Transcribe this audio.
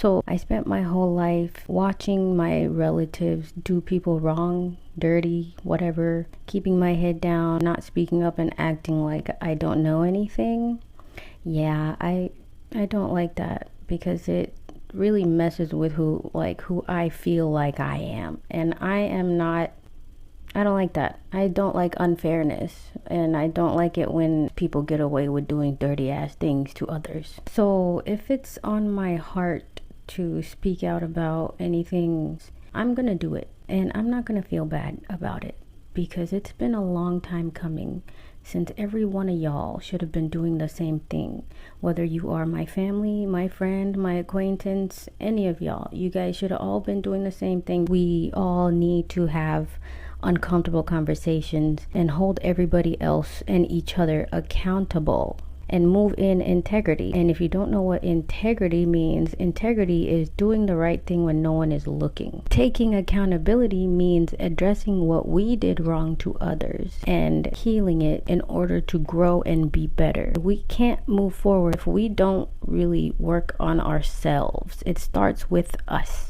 So I spent my whole life watching my relatives do people wrong, dirty, whatever, keeping my head down, not speaking up and acting like I don't know anything. Yeah, I don't like that because it really messes with who I feel like I am. And I don't like that. I don't like unfairness, and I don't like it when people get away with doing dirty ass things to others. So if it's on my heart to speak out about anything, I'm gonna do it, and I'm not gonna feel bad about it because it's been a long time coming since every one of y'all should have been doing the same thing. Whether you are my family, my friend, my acquaintance, any of y'all, you guys should have all been doing the same thing. We all need to have uncomfortable conversations and hold everybody else and each other accountable and move in integrity. And if you don't know what integrity means, integrity is doing the right thing when no one is looking. Taking accountability means addressing what we did wrong to others and healing it in order to grow and be better. We can't move forward if we don't really work on ourselves. It starts with us.